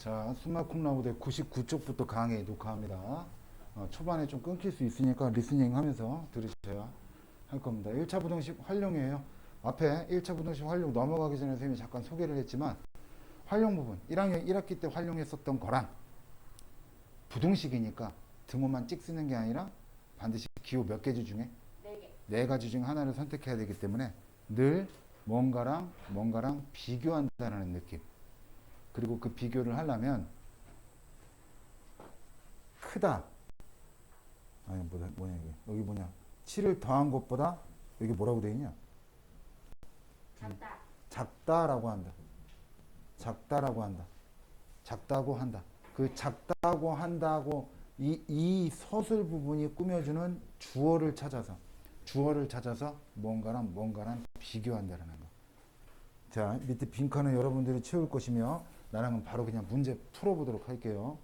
자, 수마 쿰라우드 99쪽부터 강의 녹화합니다. 초반에 좀 끊길 수 있으니까 리스닝 하면서 들으셔야 할 겁니다. 1차 부등식 활용이에요. 앞에 1차 부등식 활용 넘어가기 전에 선생님이 잠깐 소개를 했지만 활용 부분, 1학년 1학기 때 활용했었던 거랑 부등식이니까 등호만 찍 쓰는 게 아니라 반드시 기호 몇 개지 중에? 4개. 네 가지 중 하나를 선택해야 되기 때문에 늘 뭔가랑 비교한다는 느낌. 그리고 그 비교를 하려면 크다. 아니 뭐냐 이게. 여기 뭐냐. 7을 더한 것보다 여기 뭐라고 되어 있냐? 작다. 작다라고 한다. 작다라고 한다. 작다고 한다. 그 작다고 한다고 이 서술 부분이 꾸며주는 주어를 찾아서 뭔가랑 비교한다는 거. 자, 밑에 빈칸은 여러분들이 채울 것이며 나랑은 바로 그냥 문제 풀어보도록 할게요.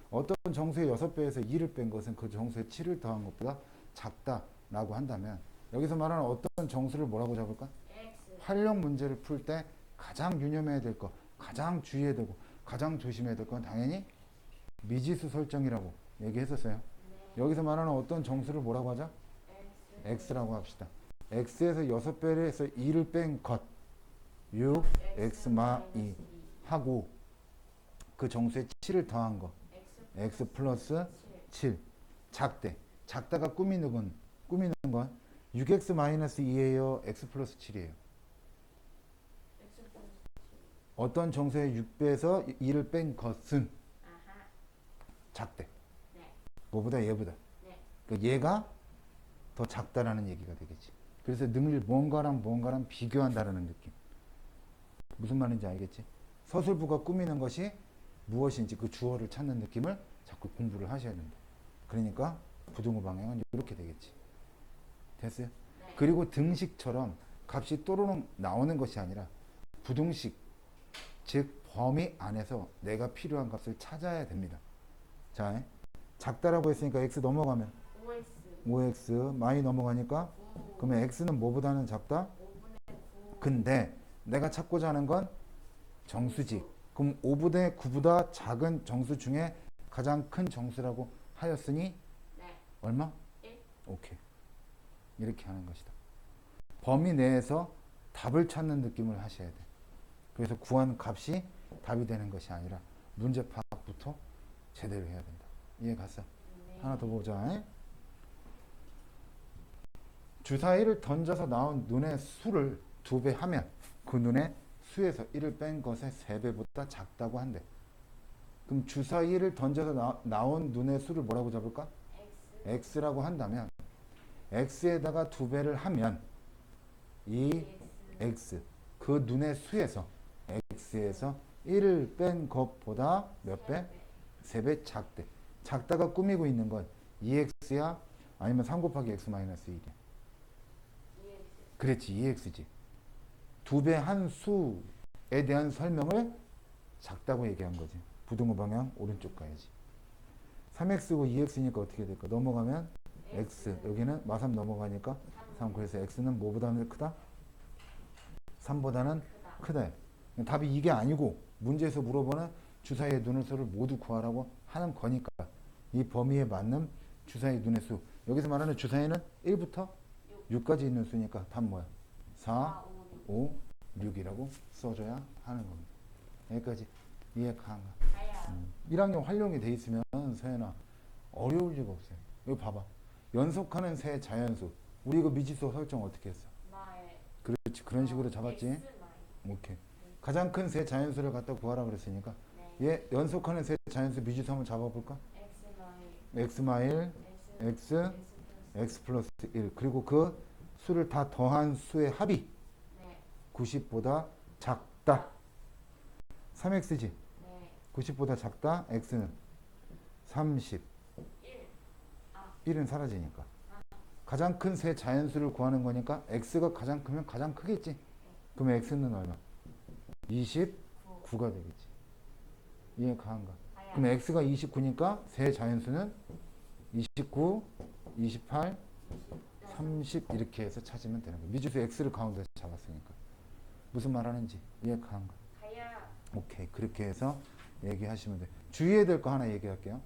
어떤 정수의 6배에서 2를 뺀 것은 그 정수의 7을 더한 것보다 작다라고 한다면 여기서 말하는 어떤 정수를 뭐라고 잡을까? X. 활용 문제를 풀 때 가장 유념해야 될 거, 가장 주의해야 되고 가장 조심해야 될 건 당연히 미지수 설정이라고 얘기했었어요. 네. 여기서 말하는 어떤 정수를 뭐라고 하자? X. x라고 합시다. x에서 6배에서 2를 뺀 것 6, x 마 2 하고 그 정수에 7을 더한 거 x 플러스 7 작다가 꾸미는 건 6x 마이너스 2예요, x 플러스 7이에요. 어떤 정수의 6배에서 2를 뺀 것은 아하. 작대. 네. 뭐보다 얘보다. 네. 그 얘가 더 작다라는 얘기가 되겠지. 그래서 늘 뭔가랑 비교한다라는 느낌. 무슨 말인지 알겠지? 서술부가 꾸미는 것이 무엇인지 그 주어를 찾는 느낌을 자꾸 공부를 하셔야 된다. 그러니까 부등호 방향은 이렇게 되겠지. 됐어요? 네. 그리고 등식처럼 값이 또로록 나오는 것이 아니라 부등식, 즉 범위 안에서 내가 필요한 값을 찾아야 됩니다. 자, 작다라고 했으니까 x 넘어가면 5X. 5x 많이 넘어가니까 9. 그러면 x는 뭐보다는 작다? 5분의 9. 근데 내가 찾고자 하는 건 정수지. 그럼 5분의 9보다 작은 정수 중에 가장 큰 정수라고 하였으니 네. 얼마? 1. 오케이. 이렇게 하는 것이다. 범위 내에서 답을 찾는 느낌을 하셔야 돼. 그래서 구한 값이 답이 되는 것이 아니라 문제 파악부터 제대로 해야 된다. 이해 갔어? 네. 하나 더 보자. 주사위를 던져서 나온 눈의 수를 2배 하면 그 눈의 수에서 1을 뺀 것의 3배보다 작다고 한대. 그럼 주사위를 던져서 나온 눈의 수를 뭐라고 잡을까? X. x라고 한다면 x에다가 2배를 하면 이 x 그 눈의 수에서 x에서 1을 뺀 것보다 몇 배? 3배 작대. 작다가 꾸미고 있는 건 2x야 아니면 3 곱하기 x 마이너스 1이야. 그렇지, 2x지. 2배 한 수에 대한 설명을 작다고 얘기한 거지. 부등호 방향 오른쪽 가야지. 3x고 2x니까 어떻게 될까? 넘어가면 x. 여기는 마삼 넘어가니까 3. 그래서 x는 뭐보다는 크다? 3보다는 크다. 답이 이게 아니고 문제에서 물어보는 주사위의 눈의 수를 모두 구하라고 하는 거니까 이 범위에 맞는 주사위 눈의 수. 여기서 말하는 주사위는 1부터 6까지 있는 수니까 답 뭐야? 4, 5, 6이라고 써줘야 하는 겁니다. 여기까지 이해가 안 가. 1학년 활용이 돼 있으면 서연아 어려울 리가 없어요. 여기 봐봐. 연속하는 세 자연수. 우리 이거 미지수 설정 어떻게 했어? 그렇지. 그런 식으로 잡았지. 오케이. 가장 큰 세 자연수를 갖다 구하라 그랬으니까 얘 연속하는 세 자연수 미지수 한번 잡아볼까? x 마일 x x 플러스 1 그리고 그 수를 다 더한 수의 합이 90보다 작다. 3x지. 90보다 작다. x는 30. 1은 사라지니까. 가장 큰 세 자연수를 구하는 거니까 x가 가장 크면 가장 크겠지. 그러면 x는 얼마? 29가 되겠지. 이해 가한가? 그럼 x가 29니까 세 자연수는 29, 28, 30 이렇게 해서 찾으면 되는 거야. 미지수 x를 가운데 잡았으니까. 무슨 말 하는지 이해 가한가? 오케이. 그렇게 해서 얘기하시면 돼. 주의해야 될 거 하나 얘기할게요.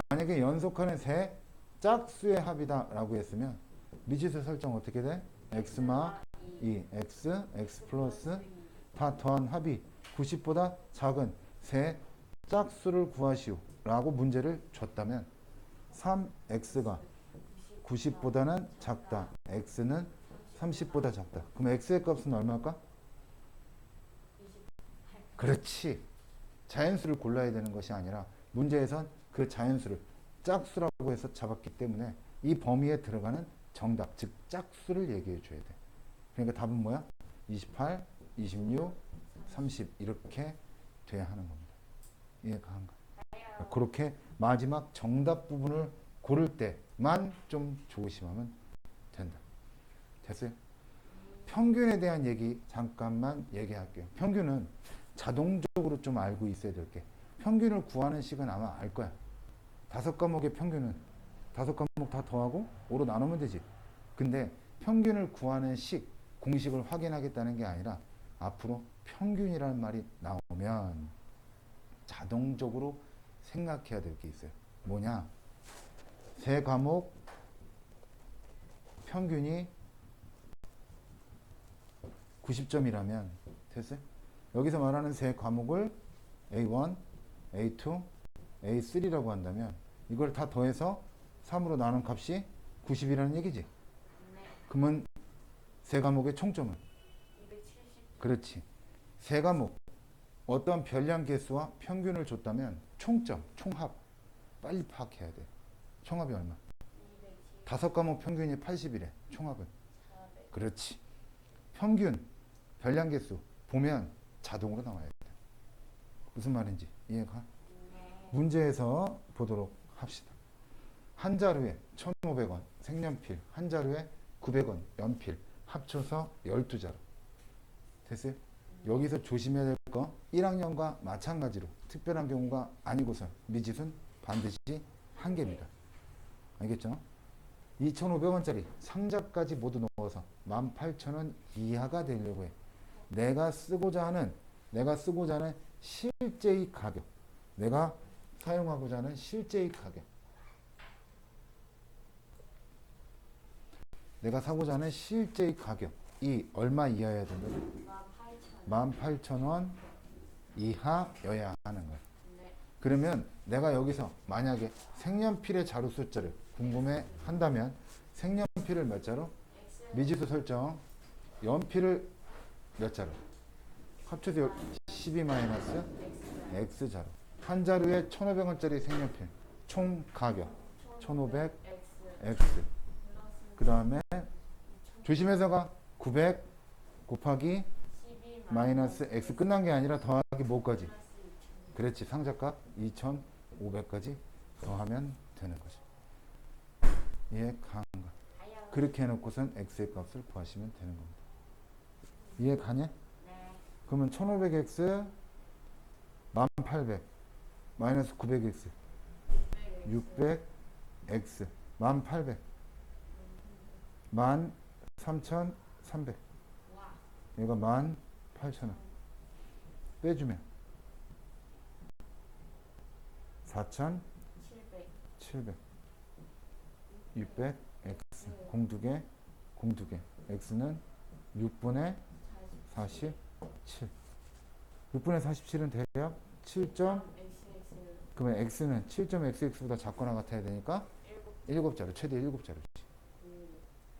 만약에 연속하는 세 짝수의 합이다라고 했으면 미지수 설정 어떻게 돼? x마 2, x 플러스 다 더한 합이 90보다 작은 세 짝수를 구하시오 라고 문제를 줬다면 3x가 90보다는 작다. x는 30보다 작다. 그럼 x의 값은 얼마일까? 그렇지. 자연수를 골라야 되는 것이 아니라 문제에선 그 자연수를 짝수라고 해서 잡았기 때문에 이 범위에 들어가는 정답, 즉 짝수를 얘기해 줘야 돼. 그러니까 답은 뭐야? 28, 26, 30 이렇게 돼야 하는 겁니다. 이해가 한 거. 그렇게 마지막 정답 부분을 고를 때만 좀 조심하면 된다. 됐어요? 평균에 대한 얘기 잠깐만 얘기할게요. 평균은 자동적으로 좀 알고 있어야 될 게, 평균을 구하는 식은 아마 알 거야. 5과목의 평균은 5과목 다 더하고 5로 나누면 되지. 근데 평균을 구하는 식, 공식을 확인하겠다는 게 아니라 앞으로 평균이라는 말이 나오면 자동적으로 생각해야 될 게 있어요. 뭐냐? 세 과목 평균이 90점이라면 됐어요? 여기서 말하는 세 과목을 A1, A2, A3라고 한다면 이걸 다 더해서 3으로 나눈 값이 90이라는 얘기지. 그러면 세 과목의 총점은? 270. 그렇지. 세 과목 어떤 별량 개수와 평균을 줬다면 총점, 총합 빨리 파악해야 돼. 총합이 얼마? 270. 5과목 평균이 80이래. 총합은? 400. 그렇지. 평균, 별량 개수 보면 자동으로 나와야 돼. 무슨 말인지 이해가? 문제에서 보도록 합시다. 한 자루에 1,500원 색연필, 한 자루에 900원 연필 합쳐서 12자루. 됐어요? 여기서 조심해야 될 거 1학년과 마찬가지로 특별한 경우가 아니고서 미지수는 반드시 한 개입니다. 알겠죠? 2,500원짜리 상자까지 모두 넣어서 18,000원 이하가 되려고 해. 내가 쓰고자 하는 실제의 가격, 내가 사용하고자 하는 실제의 가격, 내가 사고자 하는 실제의 가격이 얼마 이하여야 된다? 18,000원 이하여야 하는 거야. 네. 그러면 내가 여기서 만약에 색연필의 자루 숫자를 궁금해 한다면 색연필을 몇 자루? 미지수 설정. 연필을 몇 자루? 합쳐서 12 마이너스 X 자루. 한 자루에 1,500원짜리 색연필 총 가격 1,500 X. 그 다음에 조심해서가 900 곱하기 마이너스 X. 끝난 게 아니라 더하기 뭐까지? 그렇지. 상자값 2,500까지 더하면 되는 거죠. 이해 가는가? 그렇게 해놓고선 X의 값을 구하시면 되는 겁니다. 이해 가냐? 네. 그러면 1,500X 1,800 마이너스 900X 600X 1,800 13,300 와. 얘가 18,000원 빼주면 4,700 700. 600X 공두개 X는 6분의 47 6분의 47은 대략 7점. 그러면 X는 7.xx보다 작거나 같아야 되니까 7자루, 최대 7자루지.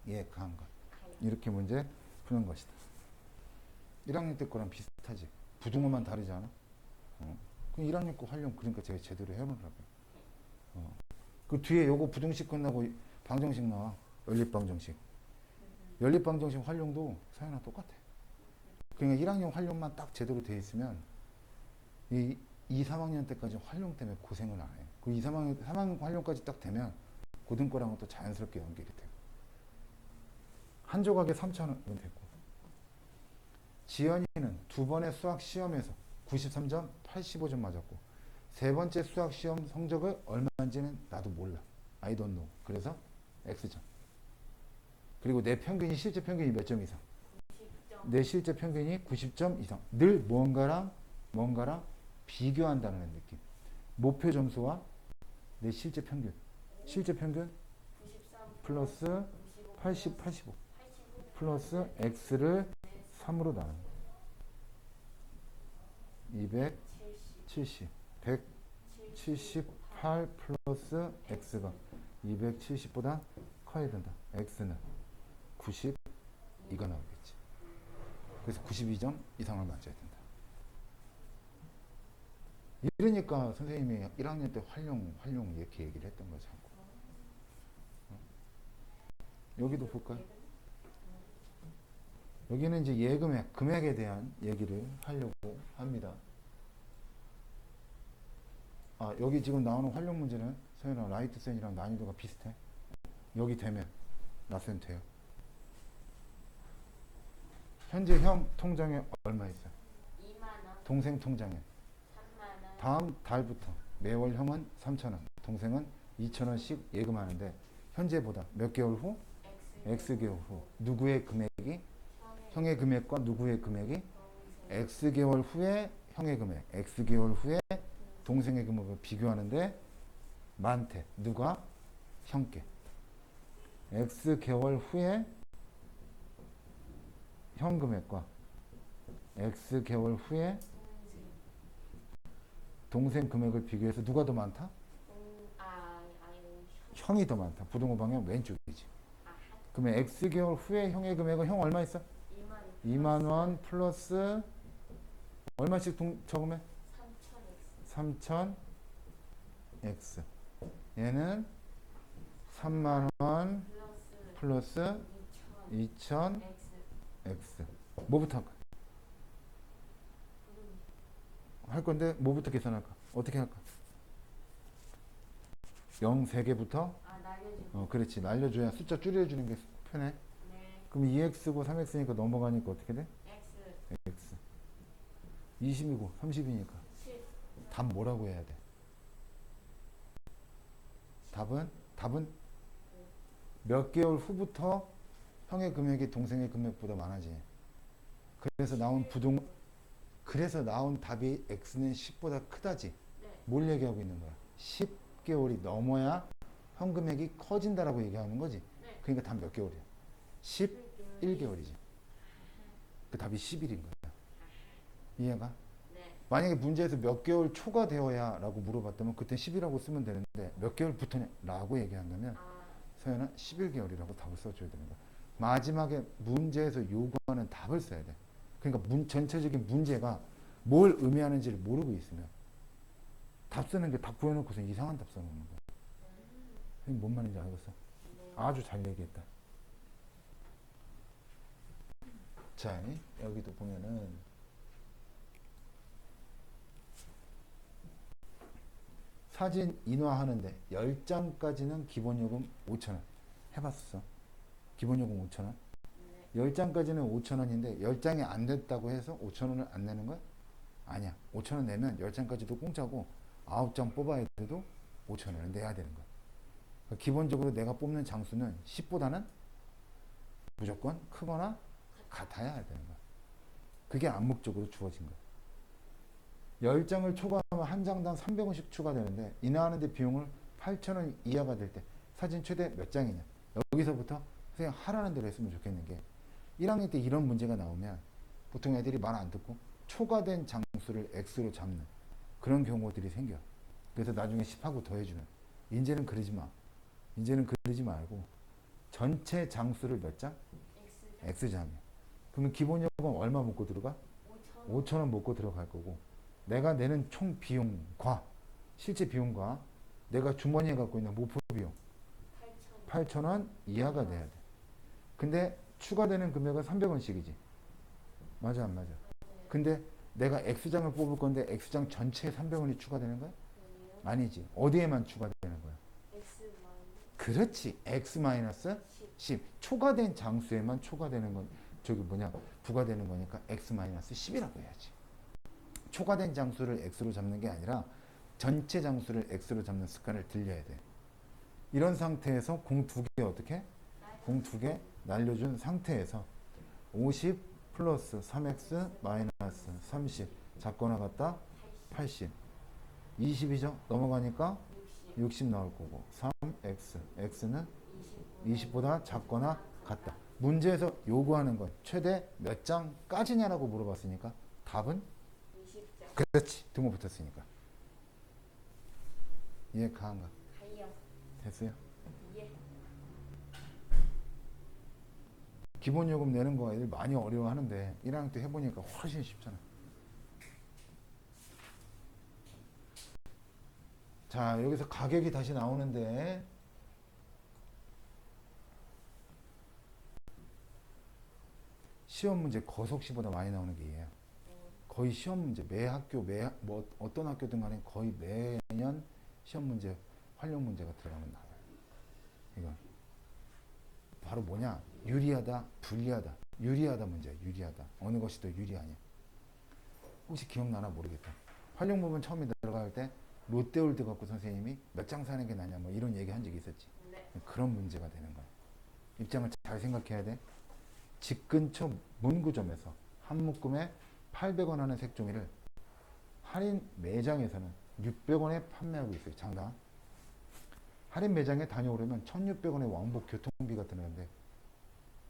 예, 가한 것. 이렇게 문제 푸는 것이다. 1학년 때 거랑 비슷하지. 부등호만 다르지 않아? 그 1학년 거 활용 그러니까 제가 제대로 해보라고요. 그 뒤에 요거 부등식 끝나고 방정식 나와. 연립방정식. 연립방정식 활용도 서연아 똑같아. 그러니까 1학년 활용만 딱 제대로 돼 있으면 이 2, 3학년 때까지 활용 때문에 고생을 안 해. 그 2, 3학년 활용까지 딱 되면 고등거랑은 또 자연스럽게 연결이 돼요. 한 조각에 3,000원 됐고, 지연이는 두 번의 수학 시험에서 93점, 85점 맞았고, 세 번째 수학 시험 성적을 얼마인지는 나도 몰라. I don't know. 그래서 X점. 그리고 내 평균이 실제 평균이 몇 점 이상? 90점. 내 실제 평균이 90점 이상. 늘 뭔가랑 비교한다는 느낌. 목표 점수와 내 실제 평균. 실제 평균 93 플러스 80, 85 85 플러스 x를 3으로 나눈 270 178 플러스 x가 270보다 커야 된다. x는 90 이거 나오겠지. 그래서 92점 이상을 맞아야 된다. 이러니까 선생님이 1학년 때 활용 이렇게 얘기를 했던 거죠. 여기도 볼까요? 여기는 이제 예금액, 금액에 대한 얘기를 하려고 합니다. 아, 여기 지금 나오는 활용 문제는 서연아 라이트센이랑 난이도가 비슷해. 여기 되면 나센 돼요. 현재 형 통장에 얼마 있어? 2만 원, 동생 통장에 3만 원, 다음 달부터 매월 형은 3,000원, 동생은 2,000원씩 예금하는데 현재보다 몇 개월 후? X, X개월 후 누구의 금액이? 형의 형의 금액과 누구의 금액이? 동생, X개월 후에 형의 금액, X개월 후에 동생의 금액을 비교하는데 많대. 누가? 형께. X개월 후에 형 금액과 X개월 후에 동생 금액을 비교해서 누가 더 많다? 형이 더 많다. 부동호 방향 왼쪽이지. 그러면 X개월 후에 형의 금액은 형 얼마 있어? 2만 원 플러스 얼마씩 적으면? 3,000 X. 얘는 3만 원 플러스 2,000 X. 뭐부터 할까? 할 건데 뭐부터 계산할까? 어떻게 할까? 0 3개부터 그렇지. 날려줘야 숫자 줄여주는 게 편해. 그럼 2x고 3x니까 넘어가니까 어떻게 돼? x 20이고 30이니까 답 뭐라고 해야 돼? 답은 몇 개월 후부터 형의 금액이 동생의 금액보다 많아지. 그래서 나온 답이 x는 10보다 크다지. 뭘 얘기하고 있는 거야? 10개월이 넘어야 형 금액이 커진다라고 얘기하는 거지. 그러니까 답 몇 개월이야? 11개월이지. 그 답이 10일인 거야. 이해가? 만약에 문제에서 몇 개월 초과되어야 라고 물어봤다면 그때 10이라고 쓰면 되는데 몇 개월부터냐 라고 얘기한다면 서연은 11개월이라고 답을 써줘야 되는 거야. 마지막에 문제에서 요구하는 답을 써야 돼. 그러니까 전체적인 문제가 뭘 의미하는지를 모르고 있으면 답 쓰는 게 답 구해놓고서 이상한 답 써놓는 거야. 선생님 뭔 말인지 알겠어? 아주 잘 얘기했다. 자, 여기도 보면은 사진 인화하는데 10장까지는 기본요금 5,000원 해봤어. 기본요금 5,000원. 10장까지는 5,000원인데 10장이 안 됐다고 해서 5,000원을 안 내는 거야? 아니야. 5,000원 내면 10장까지도 공짜고 9장 뽑아야 돼도 5,000원을 내야 되는 거야. 그러니까 기본적으로 내가 뽑는 장수는 10보다는 무조건 크거나 같아야 되는 거야. 그게 암묵적으로 주어진 거야. 10장을 초과하면 한 장당 300원씩 추가되는데 인화하는데 비용을 8,000원 이하가 될 때 사진 최대 몇 장이냐. 여기서부터 선생님 하라는 대로 했으면 좋겠는 게 1학년 때 이런 문제가 나오면 보통 애들이 말 안 듣고 초과된 장수를 x로 잡는 그런 경우들이 생겨. 그래서 나중에 10하고 더해주는. 이제는 그러지 마. 이제는 그러지 말고 전체 장수를 몇 장? x장이야. 그러면 기본요금 얼마 먹고 들어가? 5,000원 먹고 들어갈 거고 내가 내는 총 비용과 실제 비용과 내가 주머니에 갖고 있는 모포 비용 8,000원 이하가 돼야 돼. 근데 추가되는 금액은 300원씩이지. 맞아 안 맞아? 근데 내가 X장을 뽑을 건데 X장 전체에 300원이 추가되는 거야? 아니지. 어디에만 추가되는 거야? 그렇지. X-10. 초과된 장수에만 초과되는 건 부과되는 거니까 X-10이라고 해야지. 초과된 장수를 X로 잡는 게 아니라 전체 장수를 X로 잡는 습관을 들려야 돼. 이런 상태에서 공 2개 어떻게? 공 2개 날려준 상태에서 50 플러스 3x 마이너스 30 잡거나 같다 80. 20이죠? 넘어가니까 60. 60 나올 거고 3x. x는 20. 20보다 작거나 같다. 문제에서 요구하는 건 최대 몇 장까지냐라고 물어봤으니까 답은 20장. 그렇지. 등호 붙었으니까. 이해 가한가? 가요. 됐어요? 예. 기본 요금 내는 거 애들 많이 어려워하는데 1학년 때 해보니까 훨씬 쉽잖아. 자, 여기서 가격이 다시 나오는데 시험 문제 거속시보다 많이 나오는 게 얘예요. 거의 시험 문제 매 학교 뭐 어떤 학교든 간에 거의 매년 시험 문제 활용 문제가 들어가면 나와요. 이건 바로 뭐냐? 유리하다, 불리하다. 유리하다 문제야. 유리하다. 어느 것이 더 유리하냐? 혹시 기억나나 모르겠다. 활용 부분 처음에 들어갈 때 롯데월드 갖고 선생님이 몇 장 사는 게 나냐 뭐 이런 얘기 한 적이 있었지. 네. 그런 문제가 되는 거야. 입장을 잘 생각해야 돼. 집 근처 문구점에서 한 묶음에 800원 하는 색종이를 할인 매장에서는 600원에 판매하고 있어요. 장당. 할인 매장에 다녀오려면 1,600원의 왕복 교통비가 드는데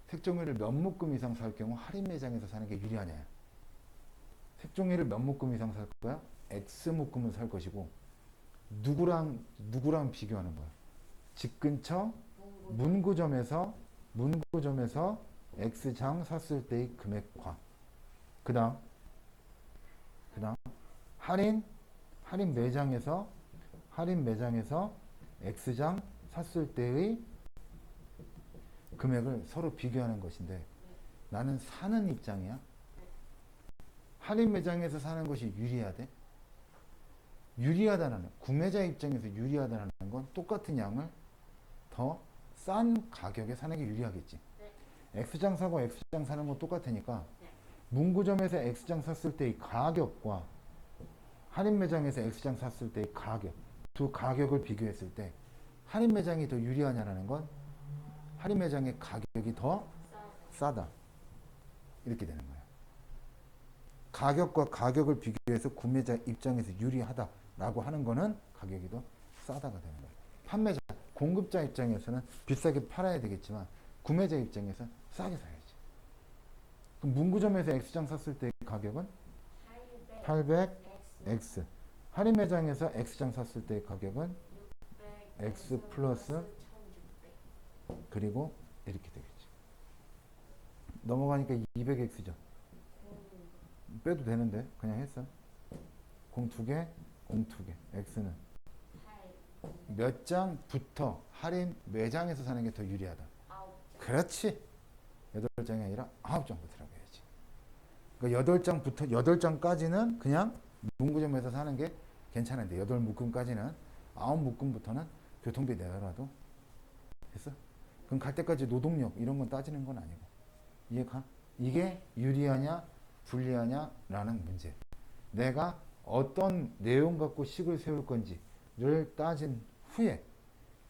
색종이를 몇 묶음 이상 살 경우 할인 매장에서 사는 게 유리하냐. 색종이를 몇 묶음 이상 살 거야? X 묶음을 살 것이고 누구랑 비교하는 거야? 집 근처 문구점에서 X장 샀을 때의 금액과 그 다음 할인 매장에서 X장 샀을 때의 금액을 서로 비교하는 것인데 나는 사는 입장이야. 할인 매장에서 사는 것이 유리하대? 유리하다는 구매자 입장에서 유리하다는 건 똑같은 양을 더 싼 가격에 사는 게 유리하겠지. X장 사고 X장 사는 건 똑같으니까 문구점에서 X장 샀을 때의 가격과 할인 매장에서 X장 샀을 때의 가격, 두 가격을 비교했을 때 할인 매장이 더 유리하냐라는 건 할인 매장의 가격이 더 싸다. 이렇게 되는 거예요. 가격과 가격을 비교해서 구매자 입장에서 유리하다라고 하는 거는 가격이 더 싸다가 되는 거예요. 판매자, 공급자 입장에서는 비싸게 팔아야 되겠지만 구매자 입장에서 싸게 사야지. 그럼 문구점에서 X장 샀을 때 가격은 800X. 할인 매장에서 X장 샀을 때 가격은 X 플러스 그리고 이렇게 되겠지. 넘어가니까 200X죠. 빼도 되는데 그냥 했어. 공 2개, 공 2개. X는 몇 장부터 할인 매장에서 사는 게 더 유리하다. 그렇지. 8장이 아니라 9장부터라고 해야지. 그러니까 8장까지는 그냥 문구점에서 사는 게 괜찮은데 8묶음까지는 9묶음부터는 교통비 내더라도 됐어? 그럼 갈 때까지 노동력 이런 건 따지는 건 아니고 이해가? 이게 유리하냐 불리하냐라는 문제. 내가 어떤 내용 갖고 식을 세울 건지를 따진 후에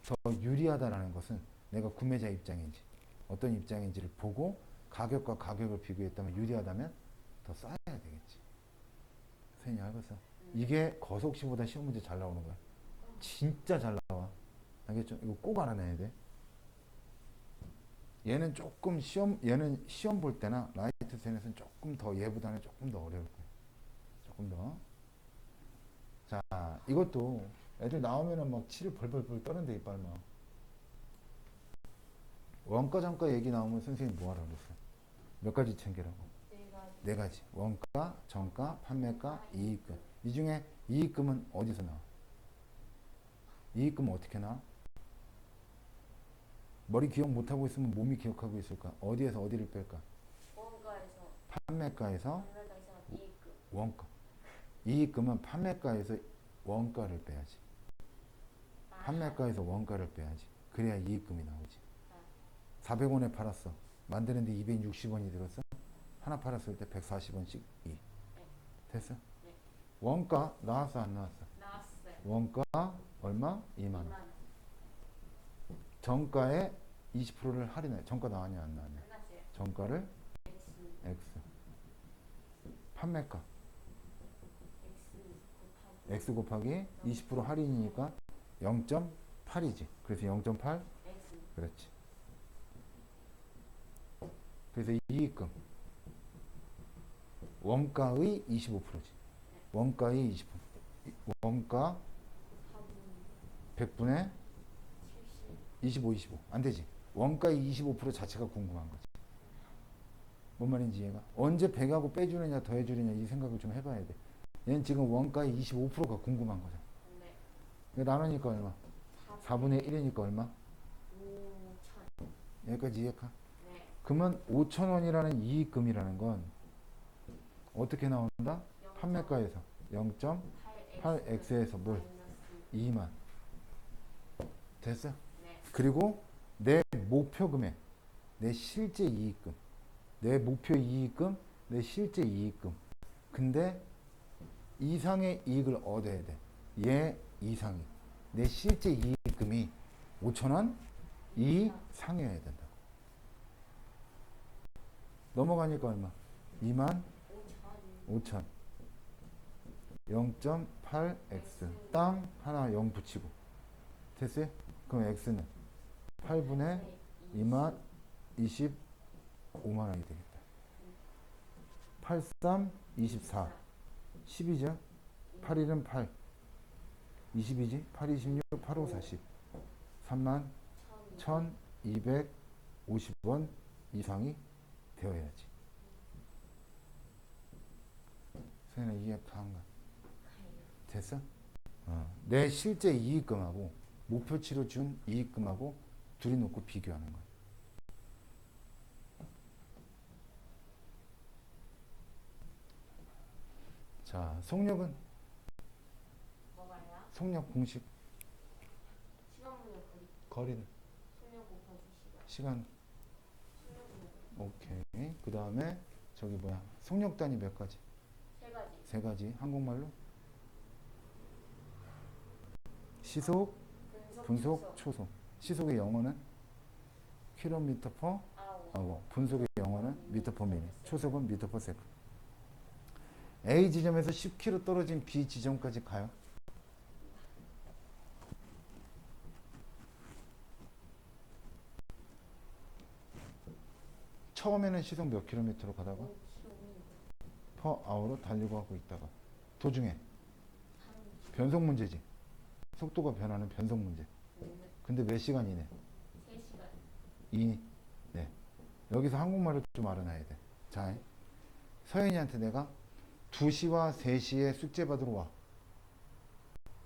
더 유리하다라는 것은 내가 구매자 입장인지 어떤 입장인지를 보고 가격과 가격을 비교했다면 유리하다면 더 싸야 되겠지. 선생님 알겠어? 이게 거속시보다 시험 문제 잘 나오는 거야. 진짜 잘 나와. 알겠죠? 이거 꼭 알아내야 돼. 얘는 시험 볼 때나 라이트 센에서는 조금 더 얘보다는 조금 더 어려울 거야. 조금 더. 자, 이것도 애들 나오면은 막 치를 벌벌벌 떠는데 이빨 막. 원가 정가 얘기 나오면 선생님 뭐 하라고 그랬어? 몇 가지 챙기라고? 네 가지. 원가, 정가, 판매가, 이익금. 이 중에 이익금은 어디서 나와? 이익금은 어떻게 나와? 머리 기억 못하고 있으면 몸이 기억하고 있을까? 어디에서 어디를 뺄까? 원가에서 판매가에서 이익금. 원가. 이익금은 판매가에서 원가를 빼야지. 판매가에서 원가를 빼야지. 그래야 이익금이 나오지. 400원에 팔았어. 만드는데 260원이 들었어? 하나 팔았을 때 140원씩 이. 됐어? 네. 원가 나왔어 안 나왔어? 나왔어요. 원가 얼마? 2만 원. 2만 원. 정가에 20%를 할인해. 정가 나왔냐 안 나왔냐? 끝났어요. 정가를 X. X. 판매가 X x 곱하기 20% 할인이니까 0.8이지. 그래서 0.8. X. 그렇지. 그래서 이익금 원가의 25%지. 원가의 20%. 원가 100분의 25, 25. 안 되지. 원가의 25% 자체가 궁금한 거지. 뭔 말인지 이해가? 언제 100하고 빼주느냐 더해주느냐 이 생각을 좀 해봐야 돼. 얘는 지금 원가의 25%가 궁금한 거잖아. 네. 이거 나누니까 얼마? 4분의 1이니까 얼마? 5천. 여기까지 이해가? 네. 그러면 5,000원이라는 이익금이라는 건 어떻게 나온다? 판매가에서 0.8x에서 뭘? 2만. 됐어? 네. 그리고 내 목표 금액, 내 실제 이익금, 내 목표 이익금, 내 실제 이익금. 근데 이상의 이익을 얻어야 돼. 얘 이상이. 내 실제 이익금이 5,000원 이상이어야 된다. 넘어가니까 얼마? 2만 5천. 0.8x. 땅 하나 0 붙이고. 됐어요? 그럼 x는 8분의 2만 25만 원이 되겠다. 83, 24. 10이죠? 8일은 8. 20이지? 8, 26, 8, 5, 40. 3만 1,250원 이상이 되어야지. 소연아 이해한가? 됐어? 내 실제 이익금하고 목표치로 준 이익금하고 둘이 놓고 비교하는 거야. 자, 속력은? 뭐가요? 속력 공식. 시간분의 거리. 거리는? 수명 곱하기 시간. 시간. 수명분의 오케이. 그 다음에 저기 뭐야? 속력 단위 몇 가지? 세 가지. 세 가지. 한국말로? 시속, 분속, 초속. 시속의 영어는 킬로미터 퍼 아워. 분속의 영어는 미터 퍼 미닛. 초속은 미터 퍼 세컨드. A 지점에서 10km 떨어진 B 지점까지 가요. 처음에는 시속 몇 킬로미터로 가다가 5km. 퍼 아워로 달리고 하고 있다가 도중에 변속 문제지. 속도가 변하는 변속 문제. 근데 몇 시간 이내? 3시간. 네. 여기서 한국말을 좀 알아놔야 돼. 자, 서연이한테 내가 2시와 3시에 숙제 받으러 와.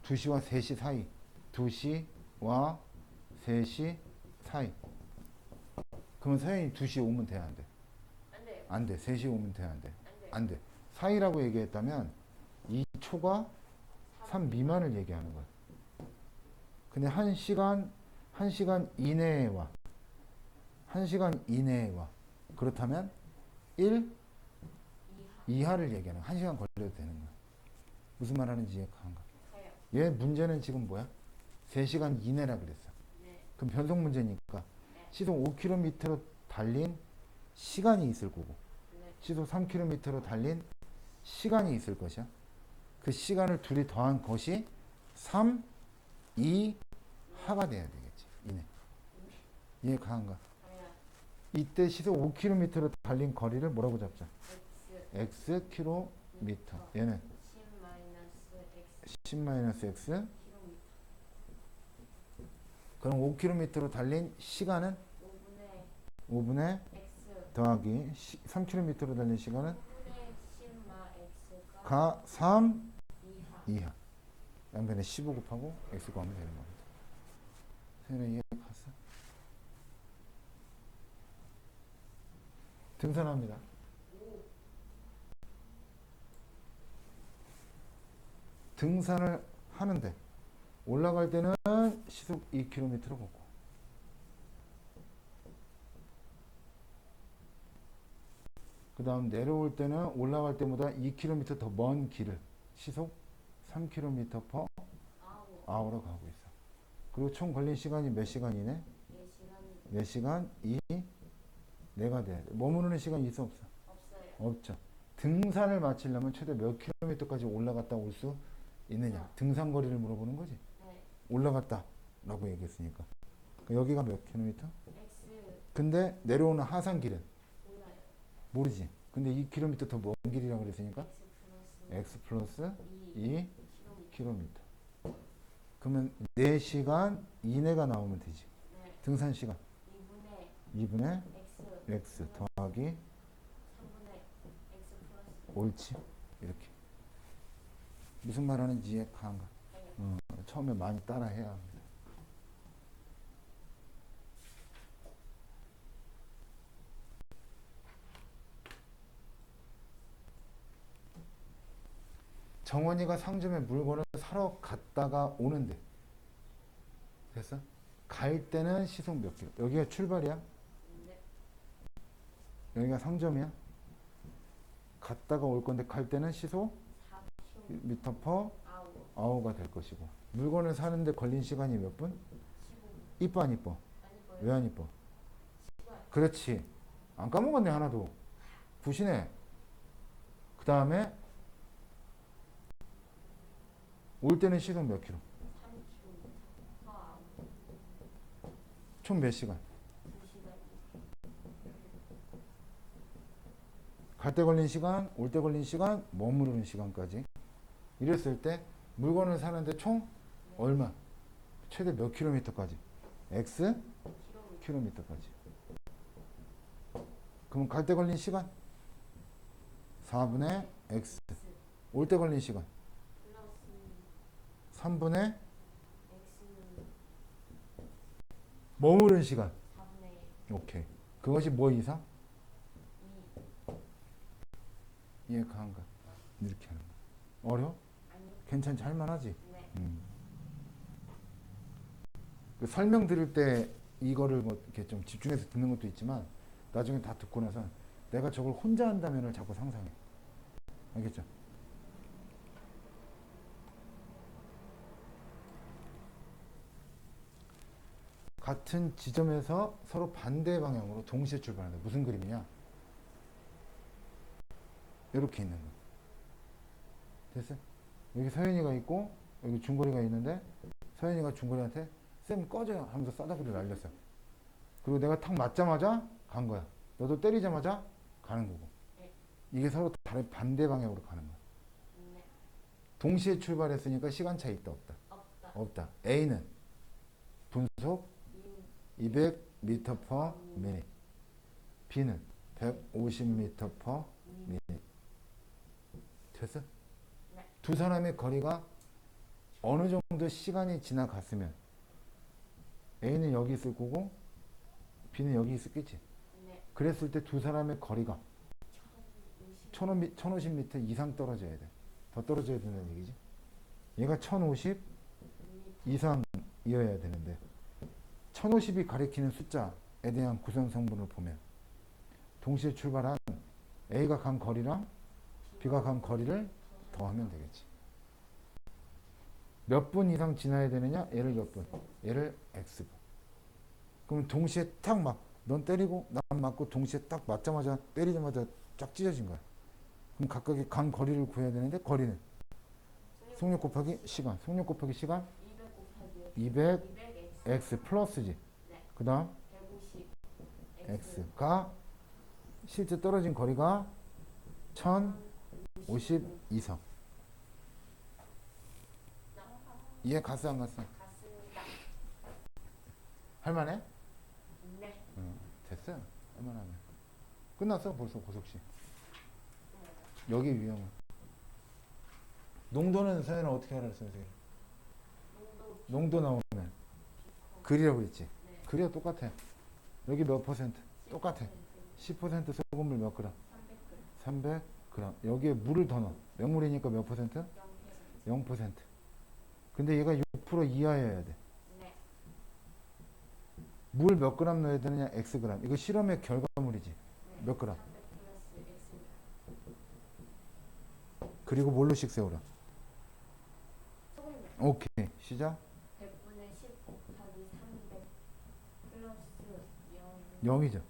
2시와 3시 사이. 2시와 3시 사이. 그러면 서연이 2시에 오면 돼, 안 돼? 안 돼요. 안 돼. 3시에 오면 돼, 안 돼? 안 돼요. 안 돼. 사이라고 얘기했다면 이 초가 3 미만을 얘기하는 거야. 근데 1시간 이내에 와. 1시간 이내에 와. 그렇다면 1 이하를 얘기하는 거야. 1시간 걸려도 되는 거야. 무슨 말 하는지 이해한가? 가요. 얘 문제는 지금 뭐야? 3시간 이내라 그랬어. 네. 그럼 변속 문제니까 시속 5km로 달린 시간이 있을 거고 네. 시속 3km로 달린 시간이 있을 것이야. 그 시간을 둘이 더한 것이 3, 2, 하가 돼야 되겠지. 이내. 이해 가한가? 가요. 이때 시속 5km로 달린 거리를 뭐라고 잡자? X. x 킬로미터. 얘는 10-X. 10-x. 킬로미터. 그럼 5km로 달린 시간은 5분의 5분의 X. 더하기 3km로 달린 시간은 5분의 10-X가 가 3 이하. 이하. 양변에 15 곱하고 x 구하면 되는 겁니다. 세연아 이해 갔어? 등산합니다. 등산을 하는데 올라갈 때는 시속 2km로 걷고 그 다음 내려올 때는 올라갈 때보다 2km 더 먼 길을 시속 3km per hour로 가고 있어. 그리고 총 걸린 시간이 몇 시간이네? 4시간이 4시간 2 내가 돼야 돼. 머무르는 시간이 있어 없어? 없어요. 없죠. 등산을 마치려면 최대 몇 킬로미터까지 올라갔다 올 수 있느냐. 등산거리를 물어보는 거지. 네. 올라갔다 라고 얘기했으니까. 그러니까 여기가 몇 킬로미터? X 근데 내려오는 하산길은 몰라요. 모르지. 근데 2km 더 먼 길이라고 그랬으니까 X x 플러스 2 2km. 그러면 4시간 이내가 나오면 되지. 네. 등산 시간 2분의 2분의 X x 더하기 3분의 X 플러스 옳지. 이렇게. 무슨 말하는지 이해 가는가? 처음에 많이 따라해야 합니다. 정원이가 상점에 물건을 사러 갔다가 오는데 됐어? 갈 때는 시속 몇 킬로? 여기가 출발이야? 네. 여기가 상점이야? 갔다가 올 건데 갈 때는 시속 4km 미터 퍼 아웃 아워가 될 것이고 물건을 사는데 걸린 시간이 몇 분? 15 이뻐 안 이뻐? 아니고요. 왜 안 이뻐? 10분 그렇지. 안 까먹었네 하나도. 굿이네. 그 다음에 올 때는 시속 몇 킬로? 3km 아웃 총 몇 시간? 2시간 갈 때 걸린 시간, 올 때 걸린 시간, 머무르는 시간까지. 이랬을 때 물건을 사는데 총 얼마? 최대 몇 킬로미터까지? X 킬로미터까지. 그럼 갈 때 걸린 시간? 4분의 X. 올 때 걸린 시간? 플러스 3분의 X 머무른 시간. 4분의 오케이. 그것이 뭐 이상? 2 이해가 한가? 이렇게 하는 거. 어려워? 아니요. 괜찮지? 할만하지? 네. 그 설명 들을 때 이거를 뭐 이렇게 좀 집중해서 듣는 것도 있지만 나중에 다 듣고 나서 내가 저걸 혼자 한다면을 자꾸 상상해. 알겠죠? 같은 지점에서 서로 반대 방향으로 동시에 출발한다. 무슨 그림이냐? 이렇게 있는 거. 됐어요? 여기 서현이가 있고 여기 중거리가 있는데 서현이가 중거리한테 쌤 꺼져요 하면서 싸다구리 날렸어. 그리고 내가 탁 맞자마자 간 거야. 너도 때리자마자 가는 거고. 네. 이게 서로 다른 반대 방향으로 가는 거야. 네. 동시에 출발했으니까 시간차 있다 없다? 없다. 없다. A는 분속 200m per minute. B는 150m per minute. 됐어? 네. 두 사람의 거리가 어느 정도 시간이 지나갔으면 A는 여기 있을 거고 B는 여기 있었겠지. 네. 그랬을 때 두 사람의 거리가 1050m 이상 떨어져야 돼. 더 떨어져야 된다는 얘기지. 얘가 1050 이상이어야 되는데 1050이 가리키는 숫자에 대한 구성 성분을 보면 동시에 출발한 A가 간 거리랑 B가 간 거리를 더하면 되겠지. 몇 분 이상 지나야 되느냐? 얘를 몇 분? 얘를 X분. 그럼 동시에 딱 막, 넌 때리고 난 맞고 동시에 딱 맞자마자 때리자마자 쫙 찢어진 거야. 그럼 각각의 간 거리를 구해야 되는데 거리는 속력 곱하기 시간. 속력 곱하기 시간 200 곱하기 200X 플러스지. 네. 그 다음 150 X가 실제 떨어진 거리가 1050 이상. 이해 갔어 안 갔어? 갔습니다. 할만해? 네. 됐어. 할만하면. 끝났어 벌써 고속시. 여기 위험은. 농도는 서현아 어떻게 알았어 선생님? 농도 나오면 글이라고 했지. 네. 글이야 똑같아. 여기 몇 퍼센트? 똑같아. 10% 소금물 몇 그램? 300g 300g. 여기에 물을 더 넣어. 명물이니까 몇 퍼센트? 0%. 0%. 근데 얘가 6% 이하여야 돼. 네. 물 몇 그램 넣어야 되느냐? Xg. 이거 실험의 결과물이지. 네. 몇 그램? 300 플러스 X 그리고 뭘로씩 세우라? 소금이요. 오케이. 시작. 100분의 10 곱하기 300 플러스 0 0이죠.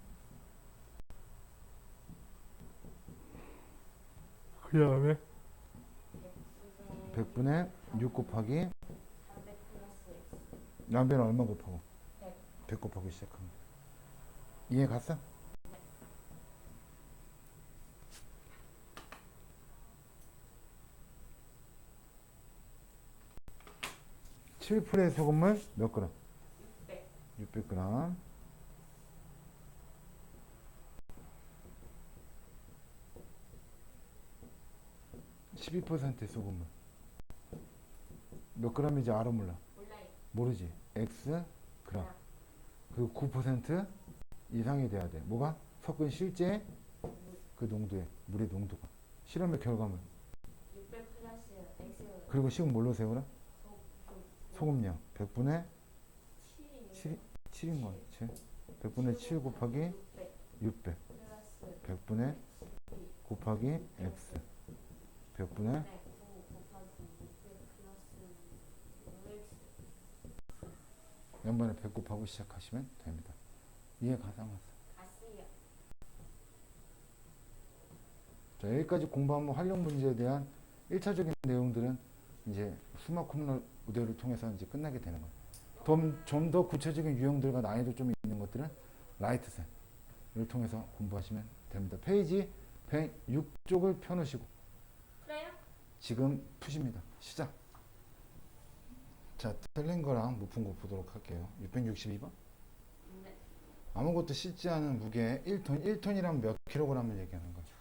그 다음에 100분의 6 곱하기 400 플러스 x. 남배는 얼마 곱하고? 100. 100 곱하고 시작합니다. 이해 갔어? 7풀의 소금물 몇 그램? 600. 600g. 12%의 소금물 몇 g인지 알아 몰라? 몰라요. 모르지. X 그램. 그리고 9% 이상이 돼야 돼. 뭐가? 섞은 실제 그 농도에 물의 농도가. 실험의 결과물. 600 플러스 x. 그리고 식은 뭘로 세우라? 소금량 100분의 7. 7인 거야. 7. 100분의 7 곱하기 600. 플러스 100분의 곱하기 X. 100분의 9 곱하기 600 플러스 5x. 양변에 100 곱하고 시작하시면 됩니다. 이해 가상하세요? 갔어요. 자, 여기까지 공부하면 활용 문제에 대한 1차적인 내용들은 이제 수학 홈런 우대를 통해서 이제 끝나게 되는 거예요. 좀 더 구체적인 유형들과 난이도 좀 있는 것들은 라이트센을 통해서 공부하시면 됩니다. 페이지 106쪽을 펴놓으시고 그래요? 지금 푸십니다. 시작. 자, 틀린 거랑 못 푼 거 보도록 할게요. 662번. 네. 아무것도 싣지 않은 무게 1톤. 1톤이란 몇 킬로그램을 얘기하는 거죠?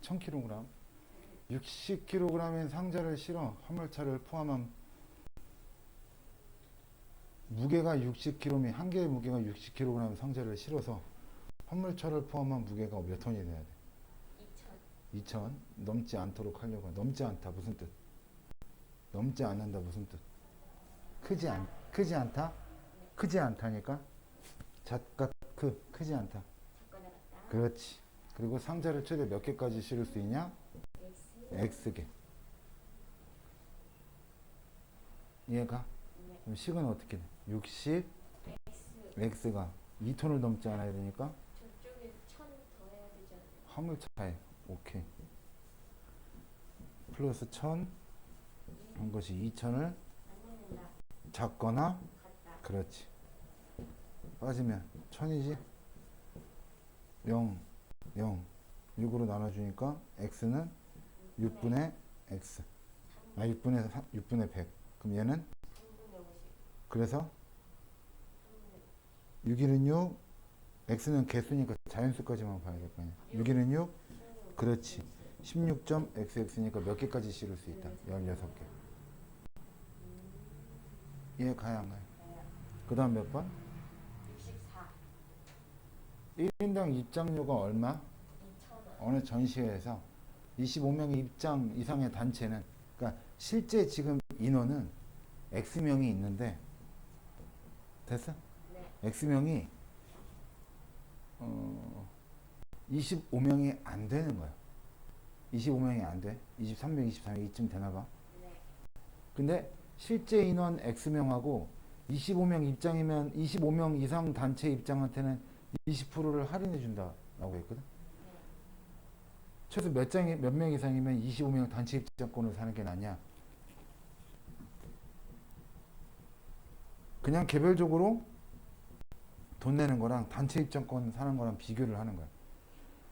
1000kg. 60kg인 상자를 실어 화물차를 포함한 무게가 60kg면 한 개의 무게가 60kg 상자를 실어서 화물차를 포함한 무게가 몇 톤이 돼야 돼? 2000. 2000 넘지 않도록 하려고. 넘지 않다 무슨 뜻? 넘지 않는다 무슨 뜻? 크지 않다? 크지 않다니까 작가 크지 않다. 작거나 같다. 그렇지. 그리고 상자를 최대 몇 개까지 실을 수 있냐? x. X개. 이해가? 네. 그럼 식은 어떻게 돼? 60 x. X가 2톤을 넘지 않아야 되니까 저쪽에 1000 더해야 되잖아요. 화물차에 오케이. 플러스 1000 한 것이 2000을 안 내는다. 작거나 같다. 그렇지. 빠지면 1000이지? 0 6으로 나눠주니까 X는 6분의 X. 6분의 100. 그럼 얘는 3분의 50. 그래서 6일은 6, X는 개수니까 자연수까지만 봐야 될 거 아니야. 6일은 6, 그렇지. 16.xx니까 몇 개까지 실을 수 있다? 16개. 이해 가야 안 가요? 그 다음 몇 번? 64. 1인당 입장료가 얼마? 2000원. 어느 전시회에서 25명의 입장 이상의 단체는, 그러니까 실제 지금 인원은 X명이 있는데, 됐어? 네. X명이 25명이 안 되는 거야. 25명이 안 돼. 23명, 24명 이쯤 되나 봐. 네. 근데 실제 인원 X명하고 25명 입장이면 25명 이상 단체 입장한테는 20%를 할인해 준다라고 했거든. 최소 몇 명 이상이면 25명 단체 입장권을 사는 게 낫냐? 그냥 개별적으로 돈 내는 거랑 단체 입장권 사는 거랑 비교를 하는 거야.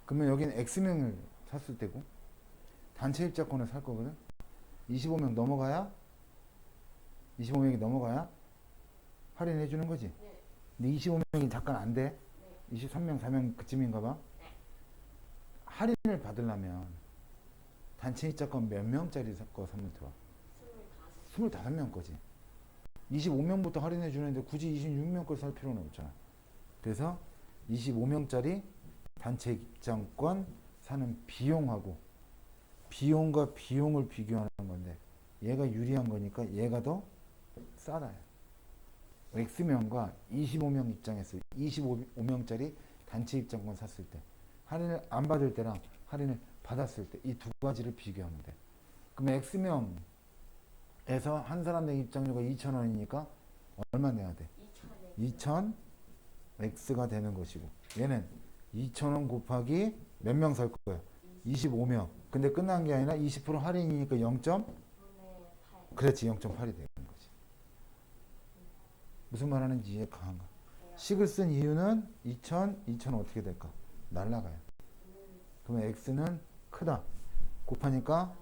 그러면 여기는 X명을 샀을 때고 단체 입장권을 살 거거든. 25명 넘어가야 25명이 넘어가야 할인해 주는 거지. 네. 근데 25명이 잠깐 안 돼. 네. 23명, 4명 그쯤인가 봐. 할인을 받으려면 단체 입장권 몇 명짜리 거 사면 좋아? 25. 25명 거지. 25명부터 할인해 주는데 굳이 26명 걸 살 필요는 없잖아. 그래서 25명짜리 단체 입장권 사는 비용하고 비용과 비용을 비교하는 건데 얘가 유리한 거니까 얘가 더 싸다. X명과 25명 입장에서 25명짜리 단체 입장권 샀을 때 할인을 안 받을 때랑 할인을 받았을 때 이 두 가지를 비교하면 돼. 그러면 X명에서 한 사람당 입장료가 2,000원이니까 얼마 내야 돼? 2,000 X가 되는 것이고 얘는 2,000원 곱하기 몇 명 살 거야? 25명. 근데 끝난 게 아니라 20% 할인이니까 0.5 그렇지 0.8이 되는 거지. 무슨 말하는지 이해 강한가? 식을 쓴 이유는 2000 어떻게 될까? 날라가요. 그러면 x는 크다. 곱하니까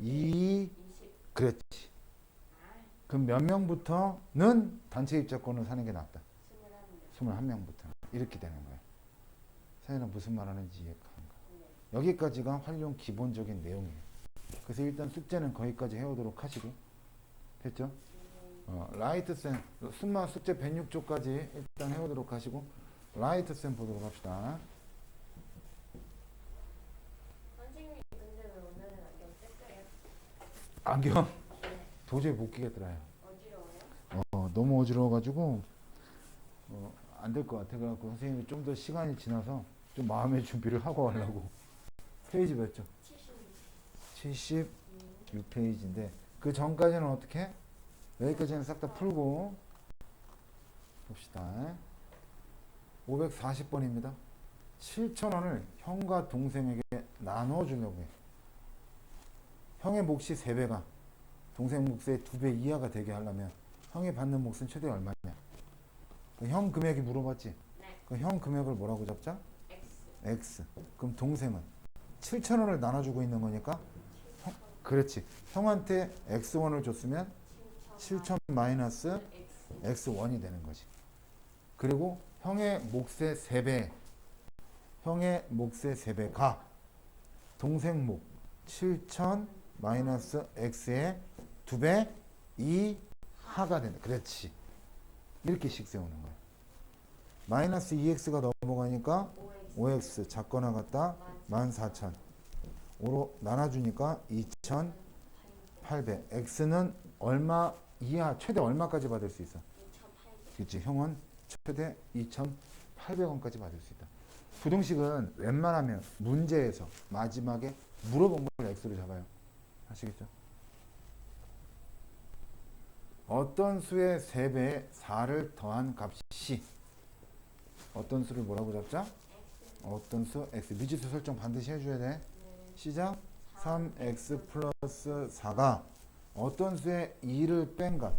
2 그렇지. 그럼 몇 명부터는 단체 입장권을 사는 게 낫다. 21명부터 이렇게 되는 거야. 사연은 무슨 말하는지 이해가 가는가? 여기까지가 활용 기본적인 내용이에요. 그래서 일단 숙제는 거기까지 해오도록 하시고 됐죠? 라이트 쌤 순마 숙제 106조까지 일단 해오도록 하시고 라이트 쌤 보도록 합시다. 선생님이 근데 왜 오늘은 안경 쓸까요? 안경 도저히 못 끼겠더라요. 어지러워요? 너무 어지러워가지고 안 될 것 같아. 그래갖고 선생님이 좀 더 시간이 지나서 좀 마음의 준비를 하고 하려고. 페이지 몇 점? 76페이지인데 그 전까지는 어떻게? 여기까지는 싹 다 풀고 봅시다. 540번입니다. 7,000원을 형과 동생에게 나눠주려고 해. 형의 몫이 3배가 동생 몫의 2배 이하가 되게 하려면 형이 받는 몫은 최대 얼마냐? 형 금액이 물어봤지? 네. 그 형 금액을 뭐라고 잡자? X. X. 그럼 동생은 7,000원을 나눠주고 있는 거니까 그렇지. 형한테 X1을 줬으면 7,000 마이너스 X1이 되는 거지. 그리고 형의 몫의 3배 형의 몫의 3배가 동생 몫 7,000 마이너스 X의 2배 이하가 된다. 그렇지. 이렇게씩 세우는 거야. 마이너스 2X가 넘어가니까 5X 작거나 같다 14,000 5로 나눠주니까 2,800 X는 얼마 이하 최대 얼마까지 받을 수 있어? 2,800. 그렇지. 형은 최대 2,800원까지 받을 수 있다. 부등식은 웬만하면 문제에서 마지막에 물어본 걸 X로 잡아요. 아시겠죠? 어떤 수의 3배에 4를 더한 값이 어떤 수를 뭐라고 잡자? 어떤 수 X. 미지수 설정 반드시 해줘야 돼. 시작. 3X 플러스 4가 어떤 수의 2를 뺀 값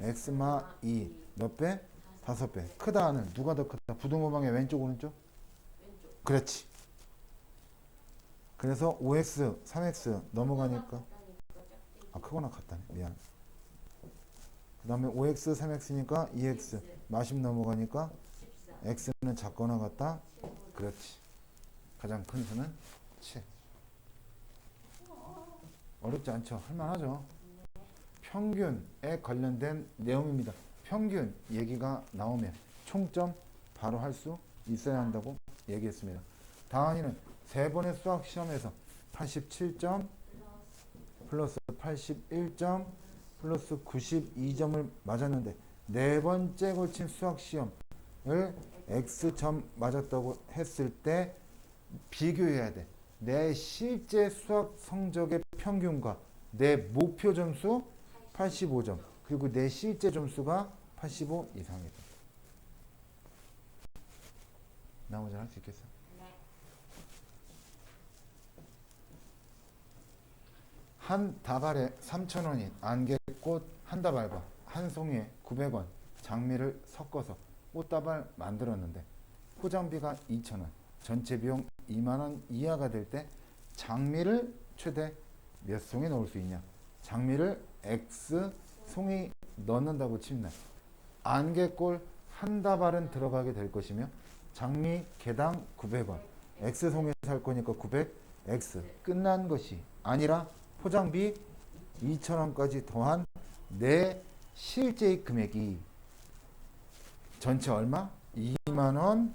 X마 2 몇 배? 5배. 크다는 누가 더 크다? 부등호방의 왼쪽 오른쪽? 왼쪽. 그렇지. 그래서 5X 3X 넘어가니까 크거나 같다네. 미안. 그 다음에 5X 3X니까 2X 마심 넘어가니까 14. X는 작거나 같다. 그렇지. 가장 큰 수는 7. 어렵지 않죠? 할만하죠? 평균에 관련된 내용입니다. 평균 얘기가 나오면 총점 바로 할 수 있어야 한다고 얘기했습니다. 다한이는 3번의 수학 시험에서 87점 플러스 81점 플러스 92점을 맞았는데 4번째 걸친 수학 시험을 X점 맞았다고 했을 때 비교해야 돼. 내 실제 수학 성적의 평균과 내 목표 점수 85점 그리고 내 실제 점수가 85 이상이다. 나머지 할 수 있겠어? 네. 한 다발에 3,000원인 안개꽃 한 다발과 한 송이에 900원 장미를 섞어서 꽃다발 만들었는데 포장비가 2,000원 전체 비용 2만원 이하가 될 때 장미를 최대 몇 송이 넣을 수 있냐? 장미를 X 송이 넣는다고 치면 안개꽃 한 다발은 들어가게 될 것이며 장미 개당 900원 X 송이 살 거니까 900 X 끝난 것이 아니라 포장비 2,000원까지 더한 내 실제의 금액이 전체 얼마? 2만원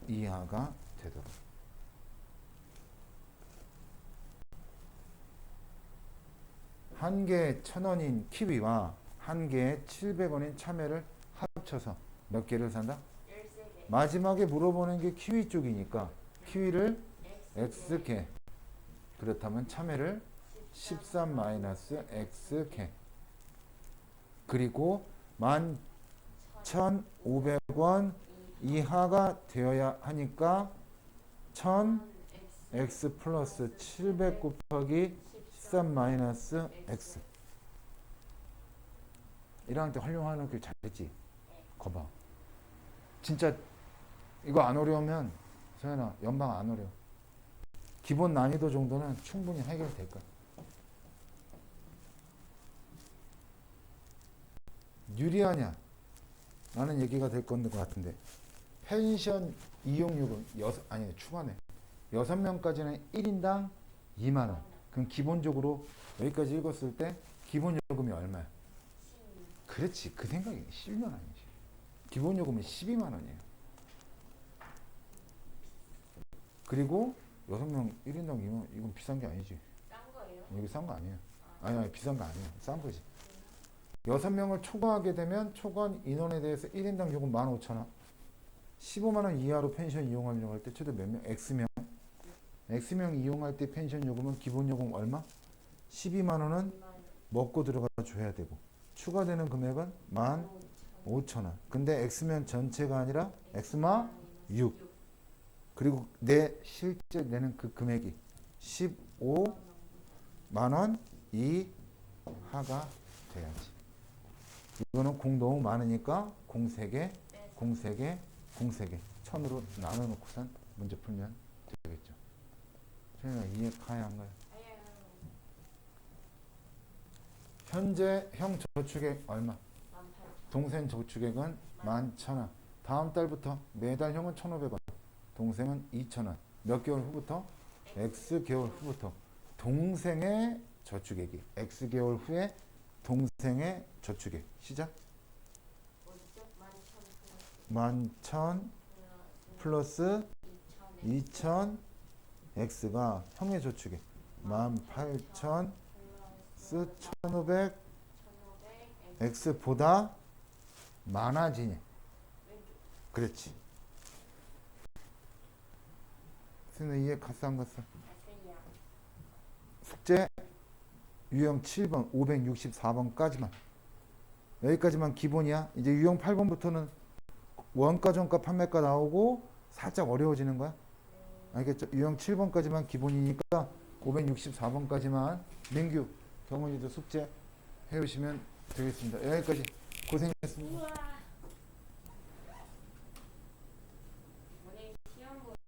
이하가 되도록. 한 개에 1,000원인 키위와 한 개에 700원인 참외를 합쳐서 몇 개를 산다? 13개. 마지막에 물어보는 게 키위 쪽이니까 키위를 X개 그렇다면 참외를 13 마이너스 X개 그리고 11,500원 이하가 되어야 하니까 1,000 X 플러스 700 곱하기 13 마이너스 X 1학년 때 활용하는 길 잘했지? 거봐. 진짜 이거 안 어려우면 소연아 연방 안 어려워. 기본 난이도 정도는 충분히 해결될 거야. 유리하냐? 라는 얘기가 될 것 같은데 펜션 이용료금 아니 추가네. 6명까지는 1인당 2만 원. 그럼 기본적으로 여기까지 읽었을 때 기본 요금이 얼마야? 그렇지. 그 생각이 12만 원이지. 기본 요금이 12만 원이에요. 그리고 6명 1인당 2만 원. 이건 비싼 게 아니지. 싼 거예요? 여기 싼 거 아니에요. 아니 비싼 거 아니에요. 싼 거지. 6명을 초과하게 되면 초과 인원에 대해서 1인당 요금 15,000원. 15만 원 이하로 펜션 이용하려고 할 때 최대 몇 명? X명. X명 이용할 때 펜션 요금은 기본 요금 얼마? 12만 원은 먹고 들어가 줘야 되고 추가되는 금액은 15,000원. 근데 X면 전체가 아니라 X마 6. 그리고 내 실제 내는 그 금액이 15만 원 이하가 돼야지. 이거는 공 너무 많으니까 공 3개, 공 3개, 공 3개 1000으로 나눠놓고선 문제 풀면 되겠죠. 저희가 이해가야 한가요? 현재 형 저축액 얼마? 동생 저축액은 11,000원. 다음 달부터 매달 형은 1,500원, 동생은 2,000원. 몇 개월 후부터? X개월 후부터 동생의 저축액이 X개월 후에 동생의 저축액 시작. 11,000 플러스 2,000 X가 형의 저축액 18,000 플러스 1,500 X보다 많아지니. 그렇지. 선생님 이해 갔어 안 갔어? 숙제 유형 7번 564번까지만 여기까지만 기본이야. 이제 유형 8번부터는 원가 정가 판매가 나오고 살짝 어려워지는 거야. 알겠죠? 유형 7번까지만 기본이니까 564번까지만 민규 경훈이도 숙제 해오시면 되겠습니다. 여기까지 고생했습니다.